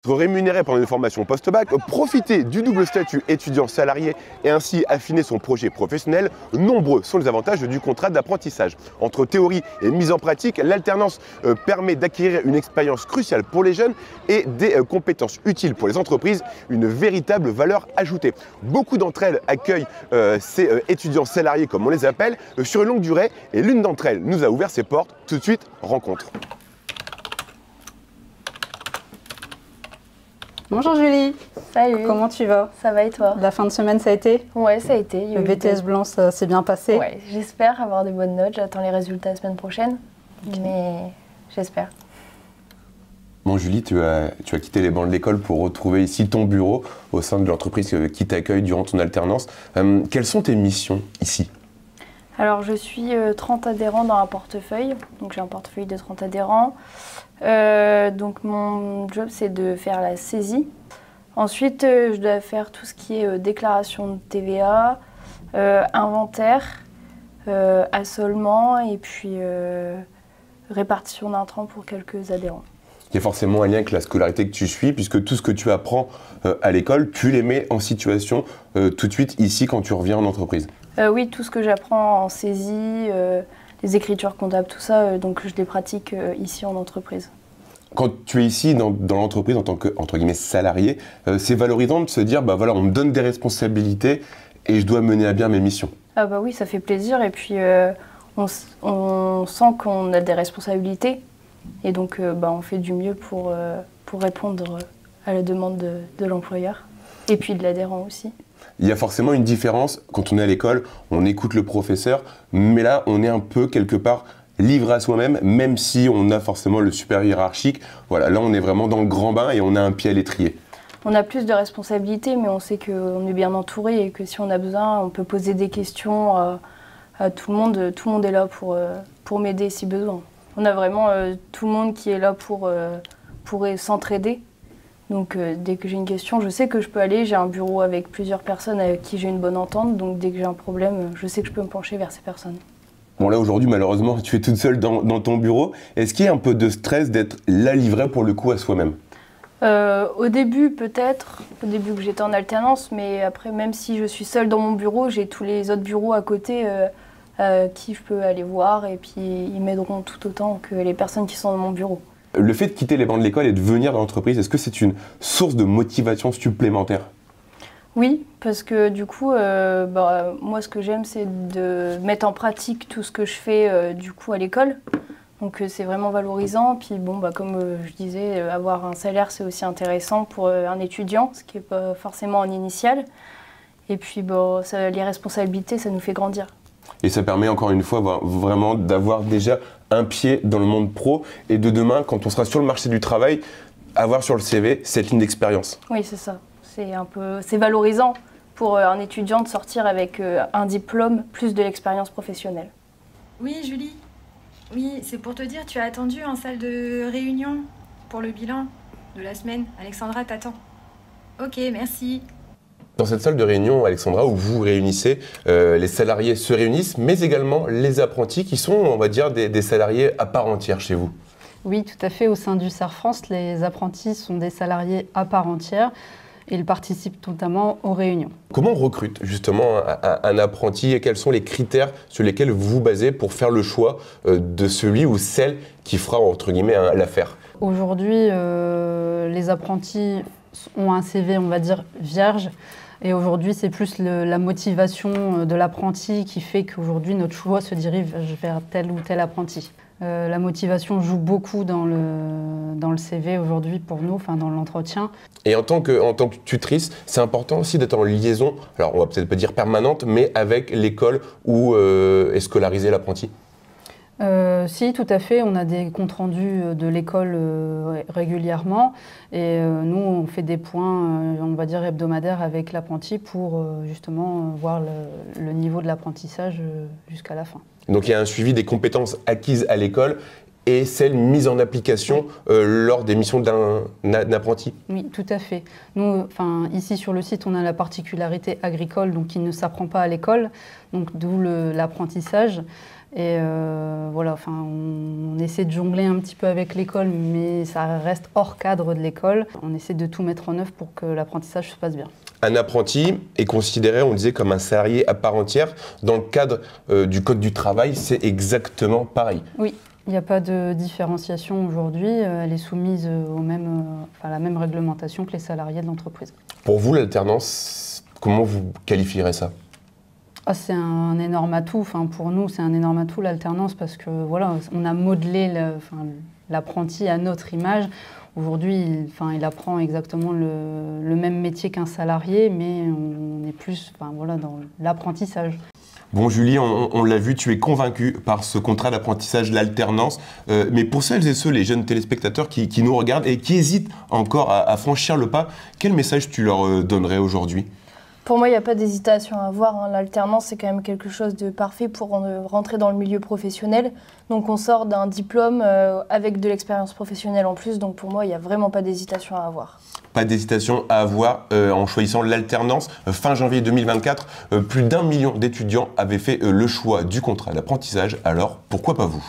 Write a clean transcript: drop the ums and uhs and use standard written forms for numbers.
Être rémunéré pendant une formation post-bac, profiter du double statut étudiant-salarié et ainsi affiner son projet professionnel, nombreux sont les avantages du contrat d'apprentissage. Entre théorie et mise en pratique, l'alternance permet d'acquérir une expérience cruciale pour les jeunes et des compétences utiles pour les entreprises, une véritable valeur ajoutée. Beaucoup d'entre elles accueillent ces étudiants salariés, comme on les appelle, sur une longue durée, et l'une d'entre elles nous a ouvert ses portes. Tout de suite, rencontre. Bonjour Julie. Salut. Comment tu vas? Ça va et toi? La fin de semaine, ça a été? Ouais, ça a été. Le BTS Blanc, ça s'est bien passé? Ouais, j'espère avoir des bonnes notes. J'attends les résultats la semaine prochaine. Okay. Mais j'espère. Bon Julie, tu as quitté les bancs de l'école pour retrouver ici ton bureau au sein de l'entreprise qui t'accueille durant ton alternance. Quelles sont tes missions ici? Alors je suis 30 adhérents dans un portefeuille. Donc j'ai un portefeuille de 30 adhérents. Donc mon job c'est de faire la saisie. Ensuite je dois faire tout ce qui est déclaration de TVA, inventaire, assolement et puis répartition d'intrants pour quelques adhérents. Il y a forcément un lien avec la scolarité que tu suis, puisque tout ce que tu apprends à l'école, tu les mets en situation tout de suite ici quand tu reviens en entreprise. Oui, tout ce que j'apprends en saisie, les écritures comptables, tout ça, donc je les pratique ici en entreprise. Quand tu es ici dans l'entreprise en tant que entre guillemets salarié, c'est valorisant de se dire bah voilà, on me donne des responsabilités et je dois mener à bien mes missions. Ah bah oui, ça fait plaisir et puis on sent qu'on a des responsabilités et donc on fait du mieux pour répondre à la demande de l'employeur et puis de l'adhérent aussi. Il y a forcément une différence quand on est à l'école, on écoute le professeur, mais là on est un peu quelque part livré à soi-même, même si on a forcément le supérieur hiérarchique. Voilà, là on est vraiment dans le grand bain et on a un pied à l'étrier. On a plus de responsabilités, mais on sait qu'on est bien entouré et que si on a besoin, on peut poser des questions à tout le monde. Tout le monde est là pour m'aider si besoin. On a vraiment tout le monde qui est là pour s'entraider. Donc dès que j'ai une question, je sais que je peux aller. J'ai un bureau avec plusieurs personnes avec qui j'ai une bonne entente. Donc dès que j'ai un problème, je sais que je peux me pencher vers ces personnes. Bon là aujourd'hui malheureusement tu es toute seule dans ton bureau. Est-ce qu'il y a un peu de stress d'être là livré pour le coup à soi-même? Au début peut-être, au début que j'étais en alternance, mais après même si je suis seule dans mon bureau, j'ai tous les autres bureaux à côté qui je peux aller voir et puis ils m'aideront tout autant que les personnes qui sont dans mon bureau. Le fait de quitter les bancs de l'école et de venir dans l'entreprise, est-ce que c'est une source de motivation supplémentaire? Oui, parce que du coup, moi ce que j'aime c'est de mettre en pratique tout ce que je fais du coup à l'école. Donc c'est vraiment valorisant. Puis bon, comme je disais, avoir un salaire c'est aussi intéressant pour un étudiant, ce qui n'est pas forcément en initial. Et puis les responsabilités, ça nous fait grandir. Et ça permet encore une fois vraiment d'avoir déjà un pied dans le monde pro et de demain, quand on sera sur le marché du travail, avoir sur le CV cette ligne d'expérience. Oui, c'est ça. C'est valorisant pour un étudiant de sortir avec un diplôme plus de l'expérience professionnelle. Oui, Julie. Oui, c'est pour te dire, tu as attendu en salle de réunion pour le bilan de la semaine. Alexandra t'attend. Ok, merci. Dans cette salle de réunion, Alexandra, où vous réunissez, les salariés se réunissent, mais également les apprentis qui sont, on va dire, des salariés à part entière chez vous. Oui, tout à fait. Au sein du CERF France, les apprentis sont des salariés à part entière. Ils participent notamment aux réunions. Comment on recrute justement un apprenti et quels sont les critères sur lesquels vous vous basez pour faire le choix de celui ou celle qui fera entre guillemets l'affaire? Aujourd'hui, les apprentis ont un CV, on va dire, vierge. Et aujourd'hui, c'est plus la motivation de l'apprenti qui fait qu'aujourd'hui, notre choix se dirige vers tel ou tel apprenti. La motivation joue beaucoup dans le CV aujourd'hui pour nous, enfin dans l'entretien. Et en tant que tutrice, c'est important aussi d'être en liaison, alors on va peut-être pas dire permanente, mais avec l'école où est scolarisé l'apprenti. Si, tout à fait. On a des comptes rendus de l'école régulièrement et nous, on fait des points, on va dire, hebdomadaires avec l'apprenti pour justement voir le niveau de l'apprentissage jusqu'à la fin. Donc il y a un suivi des compétences acquises à l'école et celle mise en application lors des missions d'un apprenti. Oui, tout à fait. Nous, ici sur le site, on a la particularité agricole, donc qui ne s'apprend pas à l'école, donc d'où l'apprentissage. Et voilà, on essaie de jongler un petit peu avec l'école, mais ça reste hors cadre de l'école. On essaie de tout mettre en œuvre pour que l'apprentissage se passe bien. Un apprenti est considéré, on le disait, comme un salarié à part entière. Dans le cadre du Code du travail, c'est exactement pareil. Oui. Il n'y a pas de différenciation aujourd'hui, elle est soumise à la même réglementation que les salariés de l'entreprise. Pour vous, l'alternance, comment vous qualifierez ça ? C'est un énorme atout, pour nous c'est un énorme atout l'alternance parce que voilà, on a modelé l'apprenti à notre image. Aujourd'hui, il apprend exactement le même métier qu'un salarié, mais on est plus dans l'apprentissage. Bon Julie, on l'a vu, tu es convaincue par ce contrat d'apprentissage, l'alternance. Mais pour celles et ceux, les jeunes téléspectateurs qui nous regardent et qui hésitent encore à franchir le pas, quel message tu leur donnerais aujourd'hui ? Pour moi, il n'y a pas d'hésitation à avoir. L'alternance, c'est quand même quelque chose de parfait pour rentrer dans le milieu professionnel. Donc on sort d'un diplôme avec de l'expérience professionnelle en plus. Donc pour moi, il n'y a vraiment pas d'hésitation à avoir. Pas d'hésitation à avoir en choisissant l'alternance. Fin janvier 2024, plus d'1 million d'étudiants avaient fait le choix du contrat d'apprentissage. Alors, pourquoi pas vous ?